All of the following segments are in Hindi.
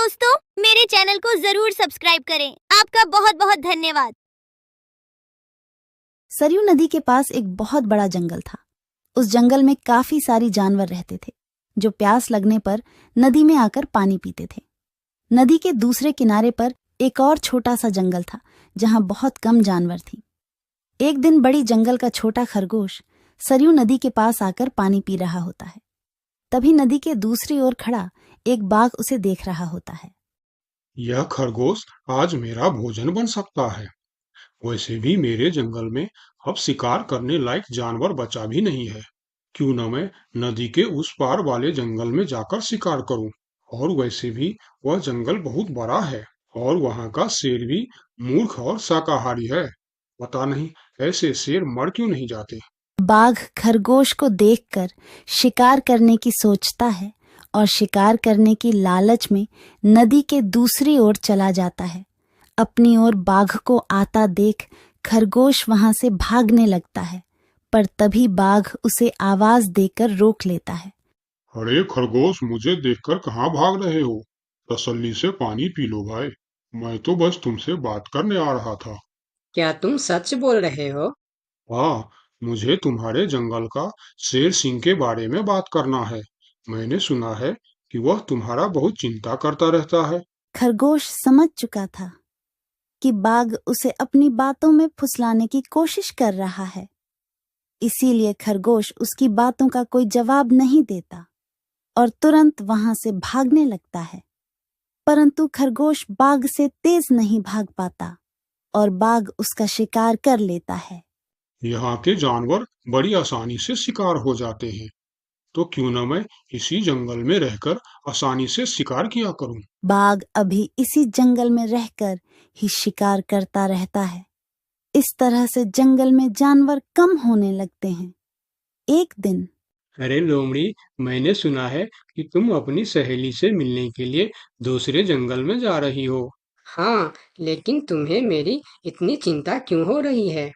दोस्तों, मेरे चैनल को जरूर सब्सक्राइब करें। आपका बहुत बहुत धन्यवाद। सरयू नदी के पास एक बहुत बड़ा जंगल था। उस जंगल में काफी सारी जानवर रहते थे जो प्यास लगने पर नदी में आकर पानी पीते थे। नदी के दूसरे किनारे पर एक और छोटा सा जंगल था जहां बहुत कम जानवर थी। एक दिन बड़ी जंगल का छोटा खरगोश सरयू नदी के पास आकर पानी पी रहा होता है। तभी नदी के दूसरी ओर खड़ा एक बाघ उसे देख रहा होता है। यह खरगोश आज मेरा भोजन बन सकता है। वैसे भी मेरे जंगल में अब शिकार करने लायक जानवर बचा भी नहीं है। क्यों न मैं नदी के उस पार वाले जंगल में जाकर शिकार करूं। और वैसे भी वह जंगल बहुत बड़ा है और वहां का शेर भी मूर्ख और शाकाहारी है। पता नहीं ऐसे शेर मर क्यों नहीं जाते। बाघ खरगोश को देखकर शिकार करने की सोचता है और शिकार करने की लालच में नदी के दूसरी ओर चला जाता है। अपनी ओर बाघ को आता देख खरगोश वहां से भागने लगता है, पर तभी बाघ उसे आवाज देकर रोक लेता है। अरे खरगोश, मुझे देखकर कहाँ भाग रहे हो? तसल्ली से पानी पी लो भाई। मैं तो बस तुमसे बात करने आ रहा था। क्या तुम सच बोल रहे हो? हाँ, मुझे तुम्हारे जंगल का शेर सिंह के बारे में बात करना है। मैंने सुना है कि वह तुम्हारा बहुत चिंता करता रहता है। खरगोश समझ चुका था कि बाघ उसे अपनी बातों में फुसलाने की कोशिश कर रहा है, इसीलिए खरगोश उसकी बातों का कोई जवाब नहीं देता और तुरंत वहां से भागने लगता है। परंतु खरगोश बाघ से तेज नहीं भाग पाता और बाघ उसका शिकार कर लेता है। यहाँ के जानवर बड़ी आसानी से शिकार हो जाते हैं, तो क्यों न मैं इसी जंगल में रहकर आसानी से शिकार किया करूं। बाघ अभी इसी जंगल में रहकर ही शिकार करता रहता है। इस तरह से जंगल में जानवर कम होने लगते हैं। एक दिन अरे लोमड़ी, मैंने सुना है कि तुम अपनी सहेली से मिलने के लिए दूसरे जंगल में जा रही हो। हाँ, लेकिन तुम्हें मेरी इतनी चिंता क्यों हो रही है?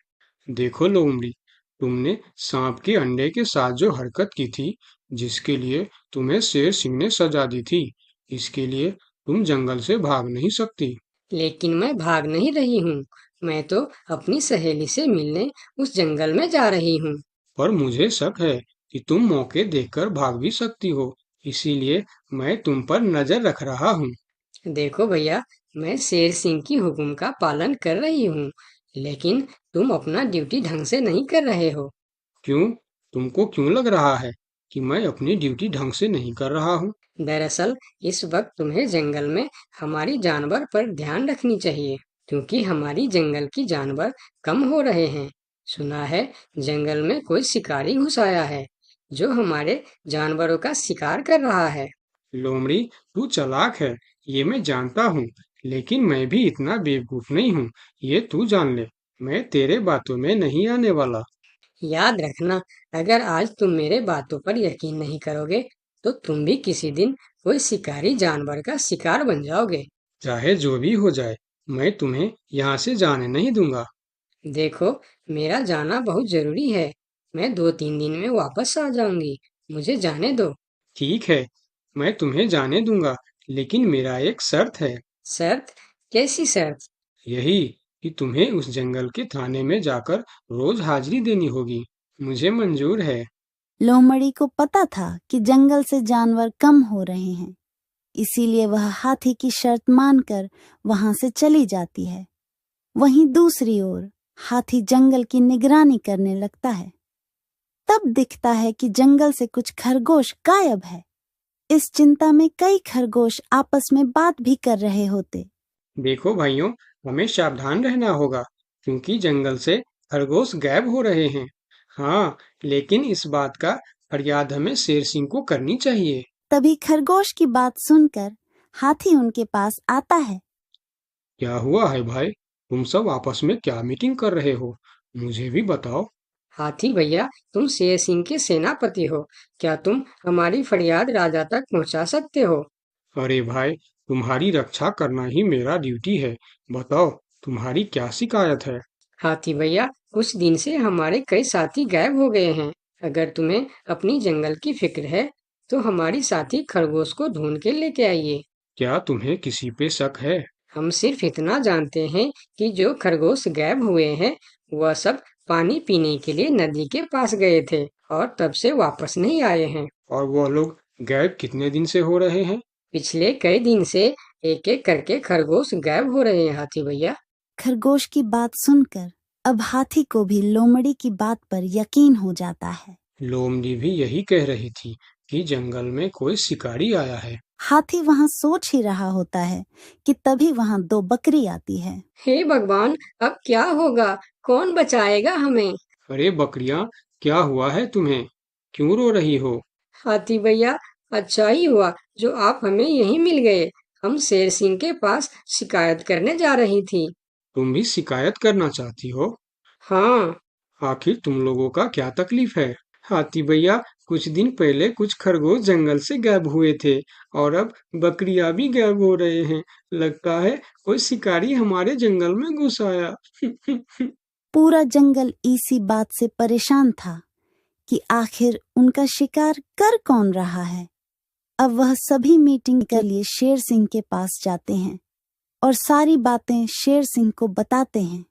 देखो लोमड़ी, तुमने सांप के अंडे के साथ जो हरकत की थी, जिसके लिए तुम्हें शेर सिंह ने सजा दी थी, इसके लिए तुम जंगल से भाग नहीं सकती। लेकिन मैं भाग नहीं रही हूँ। मैं तो अपनी सहेली से मिलने उस जंगल में जा रही हूँ। पर मुझे शक है कि तुम मौके देखकर भाग भी सकती हो, इसीलिए मैं तुम पर नजर रख रहा हूँ। देखो भैया, मैं शेर सिंह की हुक्म का पालन कर रही हूँ, लेकिन तुम अपना ड्यूटी ढंग से नहीं कर रहे हो। क्यों? तुमको क्यों लग रहा है कि मैं अपनी ड्यूटी ढंग से नहीं कर रहा हूँ? दरअसल इस वक्त तुम्हें जंगल में हमारी जानवर पर ध्यान रखनी चाहिए, क्योंकि हमारी जंगल की जानवर कम हो रहे हैं। सुना है जंगल में कोई शिकारी घुस आया है जो हमारे जानवरों का शिकार कर रहा है। लोमड़ी, तू चालाक है, ये मैं जानता हूँ, लेकिन मैं भी इतना बेवकूफ नहीं हूँ, ये तू जान ले। मैं तेरे बातों में नहीं आने वाला। याद रखना, अगर आज तुम मेरे बातों पर यकीन नहीं करोगे तो तुम भी किसी दिन कोई शिकारी जानवर का शिकार बन जाओगे। चाहे जो भी हो जाए, मैं तुम्हें यहाँ से जाने नहीं दूंगा। देखो, मेरा जाना बहुत जरूरी है। मैं 2-3 दिन में वापस आ जाऊंगी। मुझे जाने दो। ठीक है, मैं तुम्हें जाने दूंगा, लेकिन मेरा एक शर्त है। शर्त? कैसी शर्त? यही कि तुम्हें उस जंगल के थाने में जाकर रोज हाजिरी देनी होगी। मुझे मंजूर है। लोमड़ी को पता था कि जंगल से जानवर कम हो रहे हैं, इसीलिए वह हाथी की शर्त मानकर वहां से चली जाती है। वहीं दूसरी ओर हाथी जंगल की निगरानी करने लगता है। तब दिखता है कि जंगल से कुछ खरगोश गायब है। इस चिंता में कई खरगोश आपस में बात भी कर रहे होते। देखो भाइयों, हमें सावधान रहना होगा, क्योंकि जंगल से खरगोश गायब हो रहे हैं। हाँ, लेकिन इस बात का फरियाद हमें शेर सिंह को करनी चाहिए। तभी खरगोश की बात सुनकर हाथी उनके पास आता है। क्या हुआ है भाई? तुम सब आपस में क्या मीटिंग कर रहे हो? मुझे भी बताओ। हाथी भैया, तुम शेर सिंह के सेनापति हो। क्या तुम हमारी फरियाद राजा तक पहुंचा सकते हो? अरे भाई, तुम्हारी रक्षा करना ही मेरा ड्यूटी है। बताओ, तुम्हारी क्या शिकायत है? हाथी भैया, कुछ दिन से हमारे कई साथी गायब हो गए हैं। अगर तुम्हें अपनी जंगल की फिक्र है तो हमारी साथी खरगोश को ढूंढ के लेके आइए। क्या तुम्हें किसी पे शक है? हम सिर्फ इतना जानते हैं कि जो खरगोश गायब हुए हैं वह सब पानी पीने के लिए नदी के पास गए थे और तब से वापस नहीं आए हैं। और वह लोग गायब कितने दिन से हो रहे हैं? पिछले कई दिन से एक एक करके खरगोश गायब हो रहे हैं हाथी भैया। खरगोश की बात सुनकर अब हाथी को भी लोमड़ी की बात पर यकीन हो जाता है। लोमड़ी भी यही कह रही थी कि जंगल में कोई शिकारी आया है। हाथी वहाँ सोच ही रहा होता है कि तभी वहाँ 2 बकरी आती है। हे भगवान, अब क्या होगा? कौन बचाएगा हमें? अरे बकरियां, क्या हुआ है तुम्हें? क्यों रो रही हो? हाथी भैया, अच्छा ही हुआ जो आप हमें यहीं मिल गए। हम शेर सिंह के पास शिकायत करने जा रही थी। तुम भी शिकायत करना चाहती हो? हाँ, आखिर तुम लोगों का क्या तकलीफ है? हाथी भैया, कुछ दिन पहले कुछ खरगोश जंगल से गायब हुए थे और अब बकरियां भी गायब हो रहे हैं। लगता है कोई शिकारी हमारे जंगल में घुस आया। पूरा जंगल इसी बात से परेशान था कि आखिर उनका शिकार कर कौन रहा है। अब वह सभी मीटिंग के लिए शेर सिंह के पास जाते हैं और सारी बातें शेर सिंह को बताते हैं,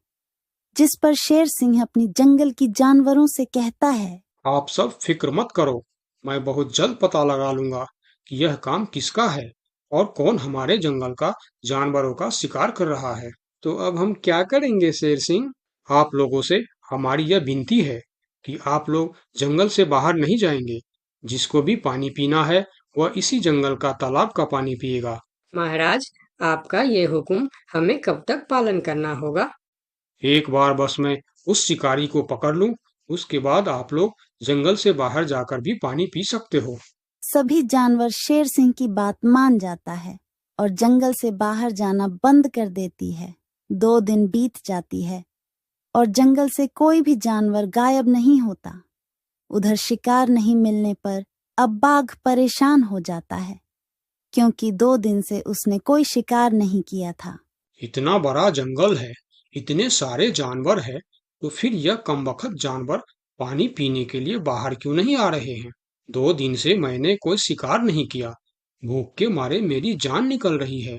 जिस पर शेर सिंह अपनी जंगल की जानवरों से कहता है, आप सब फिक्र मत करो, मैं बहुत जल्द पता लगा लूंगा कि यह काम किसका है और कौन हमारे जंगल का जानवरों का शिकार कर रहा है। तो अब हम क्या करेंगे शेर सिंह? आप लोगों से हमारी यह विनती है कि आप लोग जंगल से बाहर नहीं जाएंगे। जिसको भी पानी पीना है वह इसी जंगल का तालाब का पानी पिएगा। महाराज, आपका ये हुक्म हमें कब तक पालन करना होगा? एक बार बस मैं उस शिकारी को पकड़ लूं, उसके बाद आप लोग जंगल से बाहर जाकर भी पानी पी सकते हो। सभी जानवर शेर सिंह की बात मान जाता है और जंगल से बाहर जाना बंद कर देती है। 2 दिन बीत जाती है और जंगल से कोई भी जानवर गायब नहीं होता। उधर शिकार नहीं मिलने पर अब बाघ परेशान हो जाता है, क्योंकि 2 दिन से उसने कोई शिकार नहीं किया था। इतना बड़ा जंगल है, इतने सारे जानवर है, तो फिर यह कमबख्त जानवर पानी पीने के लिए बाहर क्यों नहीं आ रहे हैं? 2 दिन से मैंने कोई शिकार नहीं किया, भूख के मारे मेरी जान निकल रही है।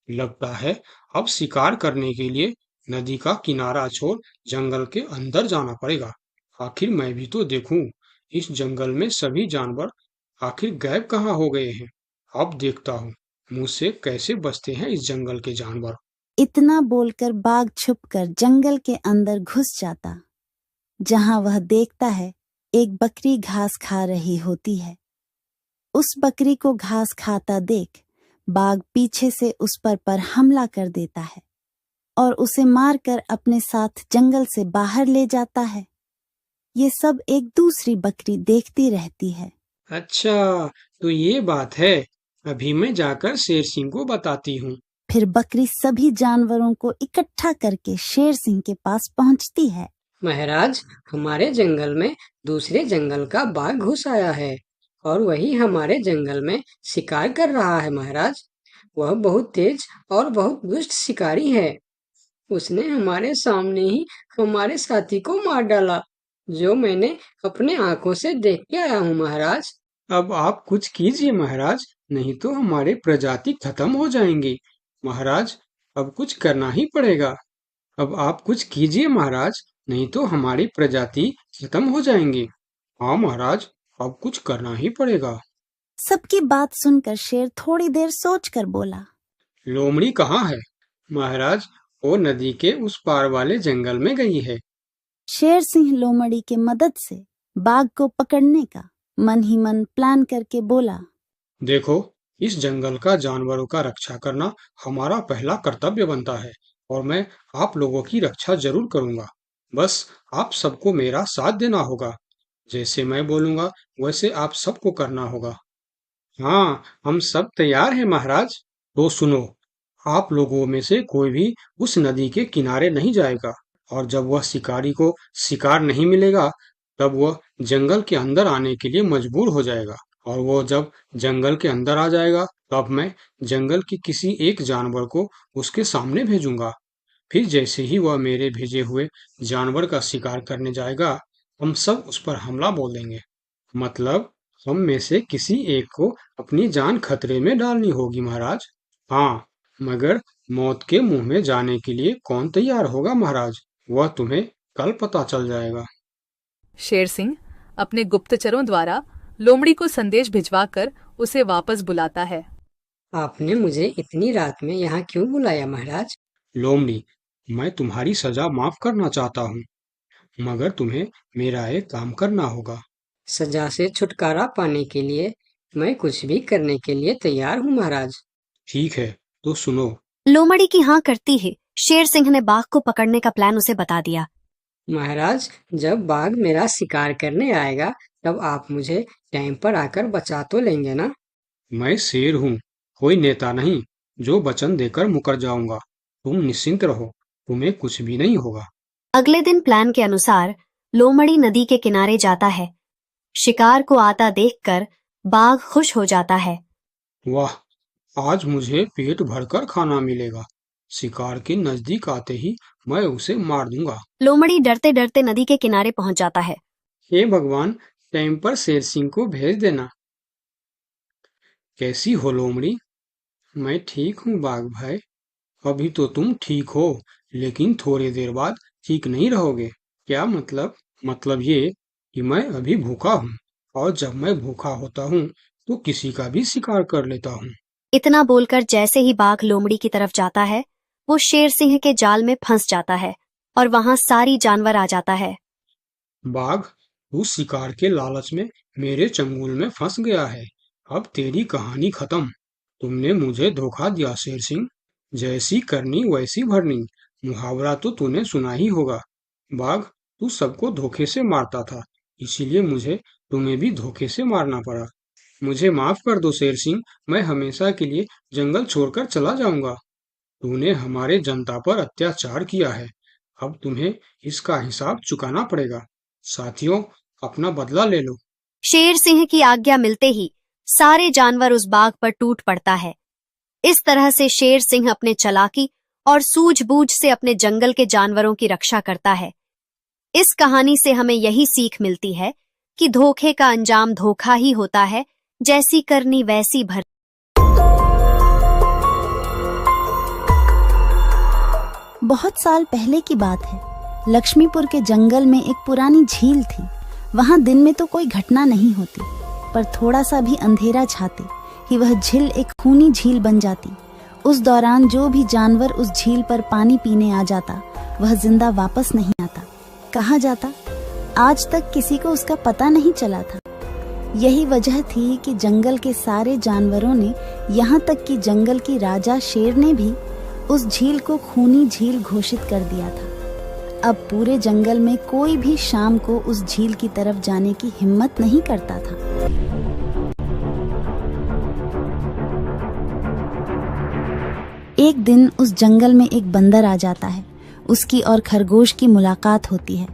लगता है अब शिकार करने के लिए नदी का किनारा छोड़ जंगल के अंदर जाना पड़ेगा। आखिर मैं भी तो देखूं, इस जंगल में सभी जानवर आखिर गायब कहाँ हो गए हैं। अब देखता हूँ मुझसे कैसे बचते हैं इस जंगल के जानवर। इतना बोलकर बाघ छुपकर जंगल के अंदर घुस जाता, जहां वह देखता है एक बकरी घास खा रही होती है। उस बकरी को घास खाता देख बाघ पीछे से उस पर हमला कर देता है और उसे मारकर अपने साथ जंगल से बाहर ले जाता है। ये सब एक दूसरी बकरी देखती रहती है। अच्छा, तो ये बात है। अभी मैं जाकर शेर सिंह को बताती हूँ। फिर बकरी सभी जानवरों को इकट्ठा करके शेर सिंह के पास पहुंचती है। महाराज, हमारे जंगल में दूसरे जंगल का बाघ घुस आया है और वही हमारे जंगल में शिकार कर रहा है महाराज। वह बहुत तेज और बहुत दुष्ट शिकारी है। उसने हमारे सामने ही हमारे साथी को मार डाला, जो मैंने अपने आंखों से देख के आया हूँ महाराज। अब आप कुछ कीजिए महाराज, नहीं तो हमारे प्रजाति खत्म हो जाएंगी। महाराज, अब कुछ करना ही पड़ेगा। अब आप कुछ कीजिए महाराज, नहीं तो हमारी प्रजाति खत्म हो जाएंगी। हाँ महाराज, अब कुछ करना ही पड़ेगा। सबकी बात सुनकर शेर थोड़ी देर सोचकर बोला, लोमड़ी कहाँ है? महाराज, वो नदी के उस पार वाले जंगल में गई है। शेर सिंह लोमड़ी के मदद से बाघ को पकड़ने का मन ही मन प्लान करके बोला, देखो, इस जंगल का जानवरों का रक्षा करना हमारा पहला कर्तव्य बनता है और मैं आप लोगों की रक्षा जरूर करूंगा। बस आप सबको मेरा साथ देना होगा। जैसे मैं बोलूंगा वैसे आप सबको करना होगा। हाँ, हम सब तैयार हैं महाराज। तो सुनो, आप लोगों में से कोई भी उस नदी के किनारे नहीं जाएगा और जब वह शिकारी को शिकार नहीं मिलेगा तब वह जंगल के अंदर आने के लिए मजबूर हो जाएगा और वो जब जंगल के अंदर आ जाएगा तब मैं जंगल के किसी एक जानवर को उसके सामने भेजूंगा। फिर जैसे ही वह मेरे भेजे हुए जानवर का शिकार करने जाएगा हम सब उस पर हमला बोल देंगे। मतलब हम में से किसी एक को अपनी जान खतरे में डालनी होगी महाराज। हाँ, मगर मौत के मुंह में जाने के लिए कौन तैयार होगा महाराज? वह तुम्हें कल पता चल जाएगा। शेर सिंह अपने गुप्तचरों द्वारा लोमड़ी को संदेश भिजवाकर उसे वापस बुलाता है। आपने मुझे इतनी रात में यहाँ क्यों बुलाया महाराज? लोमड़ी, मैं तुम्हारी सजा माफ करना चाहता हूँ, मगर तुम्हें मेरा एक काम करना होगा। सजा से छुटकारा पाने के लिए मैं कुछ भी करने के लिए तैयार हूँ महाराज। ठीक है, तो सुनो। लोमड़ी की हाँ करती ही शेर सिंह ने बाघ को पकड़ने का प्लान उसे बता दिया। महाराज, जब बाघ मेरा शिकार करने आएगा तब आप मुझे टाइम पर आकर बचा तो लेंगे ना? मैं शेर हूँ, कोई नेता नहीं जो वचन देकर मुकर जाऊंगा। तुम निश्चिंत रहो, तुम्हें कुछ भी नहीं होगा। अगले दिन प्लान के अनुसार लोमड़ी नदी के किनारे जाता है। शिकार को आता देखकर बाघ खुश हो जाता है। वाह, आज मुझे पेट भरकर खाना मिलेगा। शिकार के नजदीक आते ही मैं उसे मार दूंगा। लोमड़ी डरते डरते नदी के किनारे पहुंच जाता है। हे भगवान, टाइम पर शेर सिंह को भेज देना। कैसी हो लोमड़ी? मैं ठीक हूँ बाघ भाई। अभी तो तुम ठीक हो, लेकिन थोड़ी देर बाद ठीक नहीं रहोगे। क्या मतलब? मतलब ये कि मैं अभी भूखा हूँ, और जब मैं भूखा होता हूँ तो किसी का भी शिकार कर लेता हूँ। इतना बोलकर जैसे ही बाघ लोमड़ी की तरफ जाता है, वो शेर सिंह के जाल में फंस जाता है और वहां सारी जानवर आ जाता है। बाघ, तू शिकार के लालच में मेरे चंगुल में फंस गया है। अब तेरी कहानी खत्म। तुमने मुझे धोखा दिया शेर सिंह। जैसी करनी वैसी भरनी, मुहावरा तो तूने सुना ही होगा। बाघ, तू सबको धोखे से मारता था, इसीलिए मुझे तुम्हें भी धोखे से मारना पड़ा। मुझे माफ कर दो शेर सिंह, मैं हमेशा के लिए जंगल छोड़कर चला जाऊंगा। तूने हमारे जनता पर अत्याचार किया है, अब तुम्हें इसका हिसाब चुकाना पड़ेगा। साथियों, अपना बदला ले लो। शेर सिंह की आज्ञा मिलते ही सारे जानवर उस बाघ पर टूट पड़ता है। इस तरह से शेर सिंह अपने चालाकी और सूझबूझ से अपने जंगल के जानवरों की रक्षा करता है। इस कहानी से हमें यही सीख मिलती है कि धोखे का अंजाम धोखा ही होता है, जैसी करनी वैसी भर। बहुत साल पहले की बात है। लक्ष्मीपुर के जंगल में एक पुरानी झील थी। वहां दिन में तो कोई घटना नहीं होती, पर थोड़ा सा भी अंधेरा छाते ही वह झील एक खूनी झील बन जाती। उस दौरान जो भी जानवर उस झील पर पानी पीने आ जाता, वह जिंदा वापस नहीं आता। कहाँ जाता, आज तक किसी को उसका पता नहीं चला था। यही वजह थी कि जंगल के सारे जानवरों ने, यहाँ तक कि जंगल की राजा शेर ने भी उस झील को खूनी झील घोषित कर दिया था। अब पूरे जंगल में कोई भी शाम को उस झील की तरफ जाने की हिम्मत नहीं करता था। एक दिन उस जंगल में एक बंदर आ जाता है। उसकी और खरगोश की मुलाकात होती है।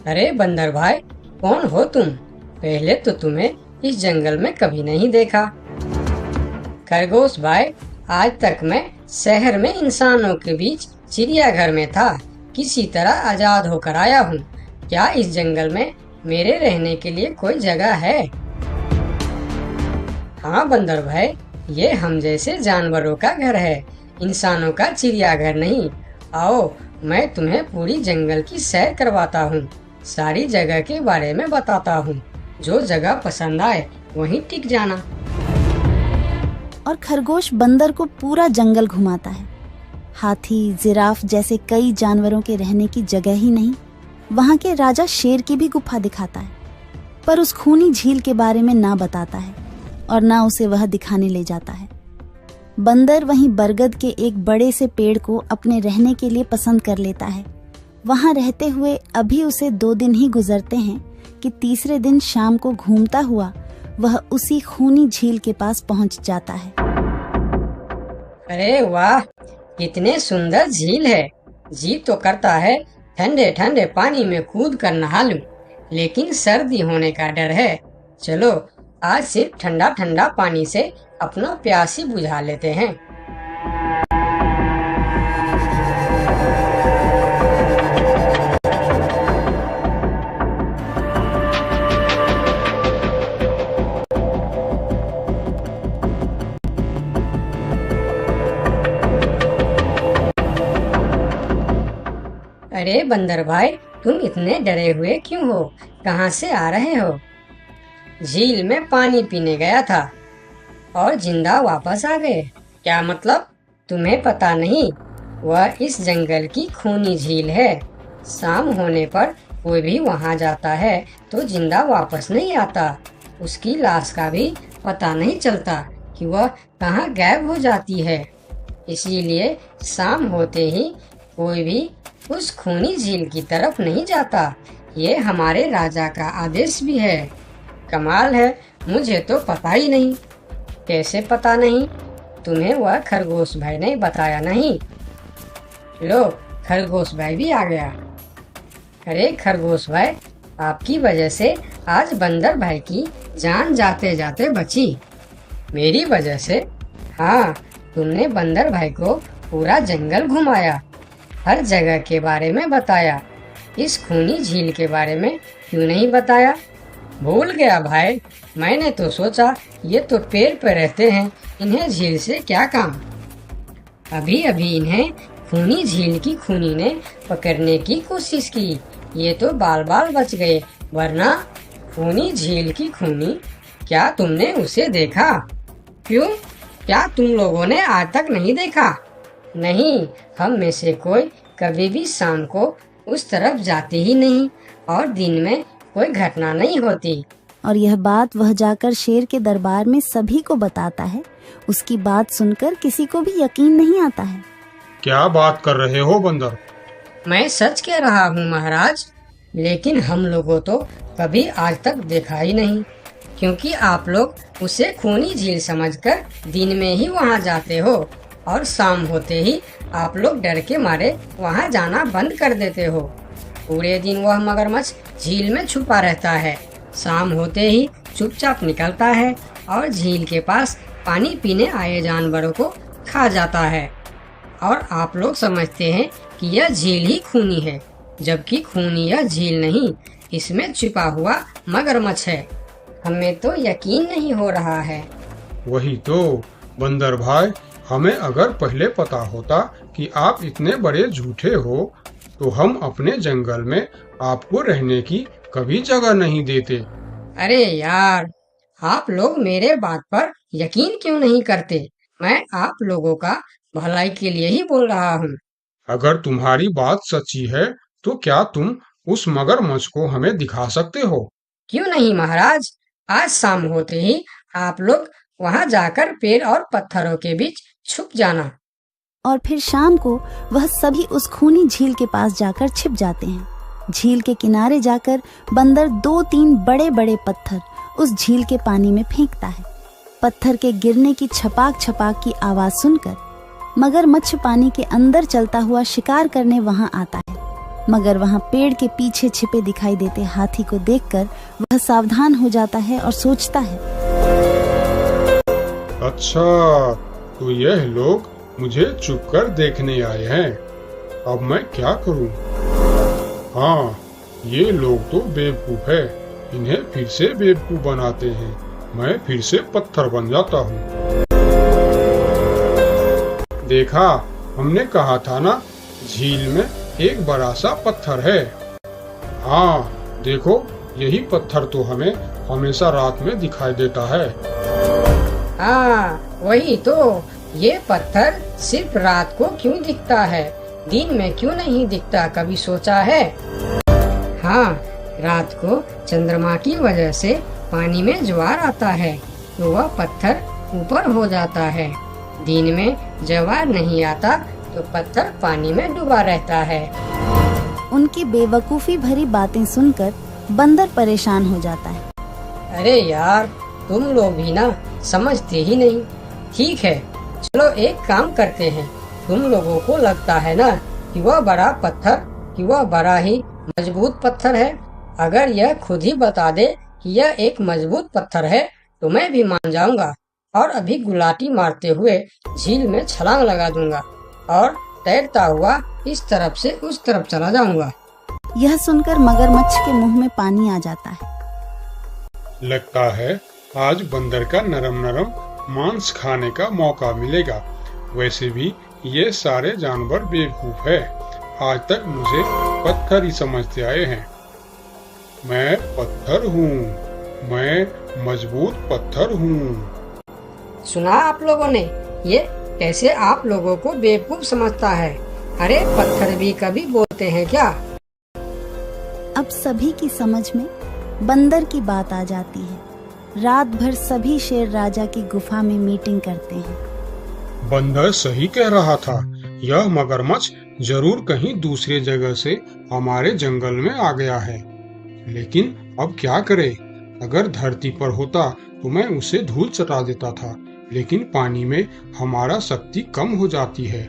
अरे बंदर भाई, कौन हो तुम? पहले तो तुम्हें इस जंगल में कभी नहीं देखा। खरगोश भाई, आज तक मैं शहर में इंसानों के बीच चिड़ियाघर में था, किसी तरह आजाद होकर आया हूँ। क्या इस जंगल में मेरे रहने के लिए कोई जगह है? हाँ बंदर भाई, ये हम जैसे जानवरों का घर है, इंसानों का चिड़ियाघर नहीं। आओ, मैं तुम्हें पूरी जंगल की सैर करवाता हूँ, सारी जगह के बारे में बताता हूँ। जो जगह पसंद आए वहीं टिक जाना। और खरगोश बंदर को पूरा जंगल घुमाता है। हाथी, जिराफ जैसे कई जानवरों के रहने की जगह ही नहीं, वहां के राजा शेर की भी गुफा दिखाता है, पर उस खूनी झील के बारे में ना बताता है और ना उसे वह दिखाने ले जाता है। बंदर वहीं बरगद के एक बड़े से पेड़ को अपने रहने के लिए पसंद कर लेता है। वहां रहते हुए अभी उसे 2 दिन ही गुजरते हैं कि तीसरे दिन शाम को घूमता हुआ वह उसी खूनी झील के पास पहुंच जाता है। अरे वाह, कितने सुंदर झील है। जी तो करता है ठंडे ठंडे पानी में कूद कर नहा लूं, लेकिन सर्दी होने का डर है। चलो, आज सिर्फ ठंडा ठंडा पानी से अपना प्यास ही बुझा लेते हैं। अरे बंदर भाई, तुम इतने डरे हुए क्यों हो? कहाँ से आ रहे हो? झील में पानी पीने गया था और जिंदा वापस आ गए। क्या मतलब? तुम्हें पता नहीं? वह इस जंगल की खूनी झील है। शाम होने पर कोई भी वहाँ जाता है तो जिंदा वापस नहीं आता। उसकी लाश का भी पता नहीं चलता कि वह कहाँ गायब हो जाती है। इसीलिए शाम होते ही कोई भी उस खूनी झील की तरफ नहीं जाता। ये हमारे राजा का आदेश भी है। कमाल है, मुझे तो पता ही नहीं। कैसे पता नहीं? तुम्हें वह खरगोश भाई ने बताया नहीं? लो, खरगोश भाई भी आ गया। अरे खरगोश भाई, आपकी वजह से आज बंदर भाई की जान जाते जाते बची। मेरी वजह से? हाँ, तुमने बंदर भाई को पूरा जंगल घुमाया, हर जगह के बारे में बताया। इस खूनी झील के बारे में क्यों नहीं बताया? भूल गया भाई, मैंने तो सोचा ये तो पेड़ पे रहते हैं, इन्हें झील से क्या काम। अभी अभी इन्हें खूनी झील की खूनी ने पकड़ने की कोशिश की, ये तो बाल बाल बच गए, वरना खूनी झील की खूनी, क्या तुमने उसे देखा? क्यों, क्या तुम लोगों ने आज तक नहीं देखा? नहीं, हम में से कोई कभी भी शाम को उस तरफ जाते ही नहीं और दिन में कोई घटना नहीं होती। और यह बात वह जाकर शेर के दरबार में सभी को बताता है। उसकी बात सुनकर किसी को भी यकीन नहीं आता है। क्या बात कर रहे हो बंदर? मैं सच कह रहा हूँ महाराज, लेकिन हम लोगों तो कभी आज तक देखा ही नहीं, क्योंकि आप लोग उसे खूनी झील समझकर दिन में ही वहाँ जाते हो और शाम होते ही आप लोग डर के मारे वहाँ जाना बंद कर देते हो। पूरे दिन वह मगरमच्छ झील में छुपा रहता है, शाम होते ही चुपचाप निकलता है और झील के पास पानी पीने आए जानवरों को खा जाता है। और आप लोग समझते हैं कि यह झील ही खूनी है, जबकि खूनी यह झील नहीं, इसमें छिपा हुआ मगरमच्छ है। हमें तो यकीन नहीं हो रहा है। वही तो बंदर भाई, हमें अगर पहले पता होता कि आप इतने बड़े झूठे हो तो हम अपने जंगल में आपको रहने की कभी जगह नहीं देते। अरे यार, आप लोग मेरे बात पर यकीन क्यों नहीं करते? मैं आप लोगों का भलाई के लिए ही बोल रहा हूँ। अगर तुम्हारी बात सच्ची है तो क्या तुम उस मगरमच्छ को हमें दिखा सकते हो? क्यों नहीं महाराज, आज शाम होते ही आप लोग वहाँ जाकर पेड़ और पत्थरों के बीच छुप जाना। और फिर शाम को वह सभी उस खूनी झील के पास जाकर छिप जाते हैं। झील के किनारे जाकर बंदर 2-3 बड़े बड़े पत्थर उस झील के पानी में फेंकता है। पत्थर के गिरने की छपाक छपाक की आवाज सुनकर मगरमच्छ पानी के अंदर चलता हुआ शिकार करने वहां आता है। मगर वहां पेड़ के पीछे छिपे दिखाई देते हाथी को देखकर वह सावधान हो जाता है और सोचता है, अच्छा, तो यह लोग मुझे छुपकर देखने आए हैं। अब मैं क्या करूं? हाँ, ये लोग तो बेवकूफ है, इन्हें फिर से बेवकूफ बनाते हैं। मैं फिर से पत्थर बन जाता हूँ। देखा, हमने कहा था ना, झील में एक बड़ा सा पत्थर है। हाँ, देखो, यही पत्थर तो हमें हमेशा रात में दिखाई देता है। हाँ, वही तो। ये पत्थर सिर्फ रात को क्यों दिखता है, दिन में क्यों नहीं दिखता, कभी सोचा है? हाँ, रात को चंद्रमा की वजह से पानी में ज्वार आता है तो वह पत्थर ऊपर हो जाता है। दिन में ज्वार नहीं आता तो पत्थर पानी में डूबा रहता है। उनकी बेवकूफी भरी बातें सुनकर बंदर परेशान हो जाता है। अरे यार, तुम लोग भी ना समझते ही नहीं। ठीक है, चलो एक काम करते हैं। तुम लोगों को लगता है ना कि वह बड़ा पत्थर, कि वह बड़ा ही मजबूत पत्थर है। अगर यह खुद ही बता दे कि यह एक मजबूत पत्थर है तो मैं भी मान जाऊंगा और अभी गुलाटी मारते हुए झील में छलांग लगा दूंगा और तैरता हुआ इस तरफ से उस तरफ चला जाऊंगा। यह सुनकर मगरमच्छ के मुंह में पानी आ जाता है। लगता है आज बंदर का नरम नरम मांस खाने का मौका मिलेगा। वैसे भी ये सारे जानवर बेवकूफ है, आज तक मुझे पत्थर ही समझते आए हैं। मैं पत्थर हूँ, मैं मजबूत पत्थर हूँ। सुना आप लोगों ने, ये कैसे आप लोगों को बेवकूफ समझता है। अरे पत्थर भी कभी बोलते हैं क्या? अब सभी की समझ में बंदर की बात आ जाती है। रात भर सभी शेर राजा की गुफा में मीटिंग करते हैं। बंदर सही कह रहा था, यह मगरमच्छ जरूर कहीं दूसरे जगह से हमारे जंगल में आ गया है। लेकिन अब क्या करे? अगर धरती पर होता तो मैं उसे धूल चटा देता था, लेकिन पानी में हमारा शक्ति कम हो जाती है।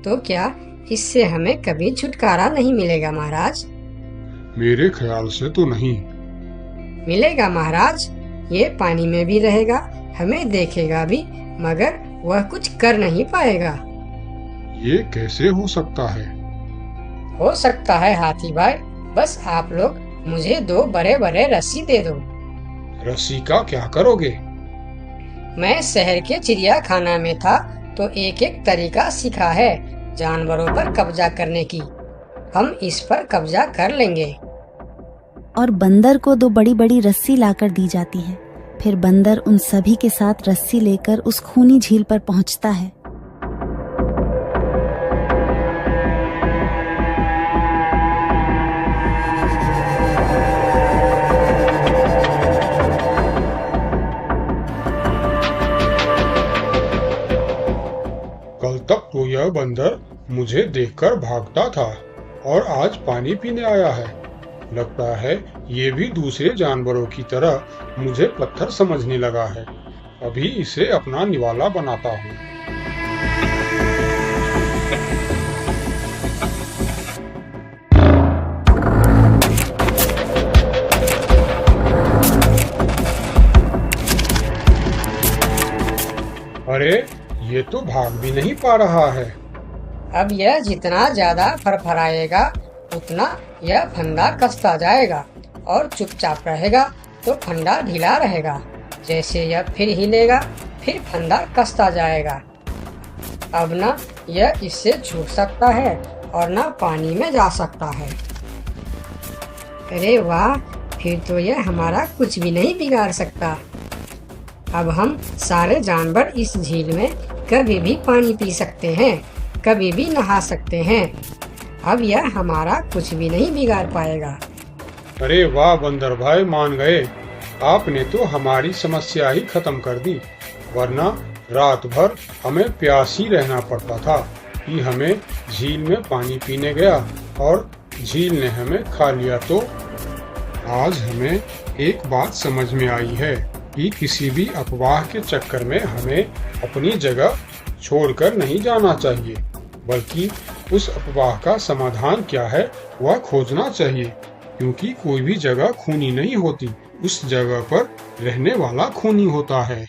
तो क्या इससे हमें कभी छुटकारा नहीं मिलेगा महाराज? मेरे ख्याल से तो नहीं। मिलेगा महाराज, ये पानी में भी रहेगा, हमें देखेगा भी, मगर वह कुछ कर नहीं पाएगा। ये कैसे हो सकता है? हो सकता है हाथी भाई, बस आप लोग मुझे 2 बड़े बड़े रस्सी दे दो। रस्सी का क्या करोगे? मैं शहर के चिड़ियाखाना में था तो एक एक तरीका सीखा है जानवरों पर कब्जा करने की। हम इस पर कब्जा कर लेंगे। और बंदर को 2 बड़ी बड़ी रस्सी लाकर दी जाती है। फिर बंदर उन सभी के साथ रस्सी लेकर उस खूनी झील पर पहुंचता है। कल तक तो यह बंदर मुझे देखकर भागता था और आज पानी पीने आया है। लगता है ये भी दूसरे जानवरों की तरह मुझे पत्थर समझने लगा है। अभी इसे अपना निवाला बनाता हूँ। अरे ये तो भाग भी नहीं पा रहा है। अब यह जितना ज्यादा फरफराएगा उतना यह फंदा कसता जाएगा और चुपचाप रहेगा तो फंदा ढीला रहेगा। जैसे यह फिर हिलेगा फिर फंदा कसता जाएगा। अब ना यह इससे छूट सकता है और ना पानी में जा सकता है। अरे वाह, फिर तो यह हमारा कुछ भी नहीं बिगाड़ सकता। अब हम सारे जानवर इस झील में कभी भी पानी पी सकते हैं, कभी भी नहा सकते हैं। अब यह हमारा कुछ भी नहीं बिगाड़ पाएगा। अरे वाह बंदर भाई, मान गए। आपने तो हमारी समस्या ही खत्म कर दी, वरना रात भर हमें प्यास ही रहना पड़ता था कि हमें झील में पानी पीने गया और झील ने हमें खा लिया। तो आज हमें एक बात समझ में आई है कि किसी भी अफवाह के चक्कर में हमें अपनी जगह छोड़कर नहीं जाना चाहिए, बल्कि उस अफवाह का समाधान क्या है वह खोजना चाहिए। क्योंकि कोई भी जगह खूनी नहीं होती, उस जगह पर रहने वाला खूनी होता है।